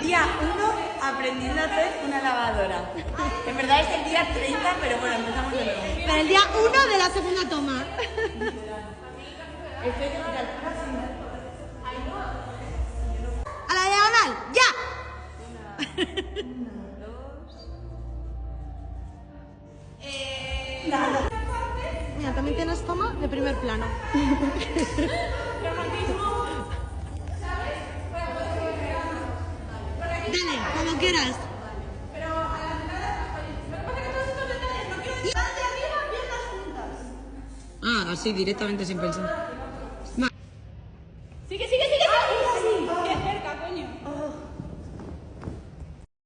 día 1 aprendiendo a hacer una lavadora. En verdad es el día 30, pero bueno, empezamos de nuevo. Pero el día 1 de la segunda toma. A la diagonal, ya. Mira, también tienes toma de primer plano. Dale, como quieras. Ah, así directamente sin pensar.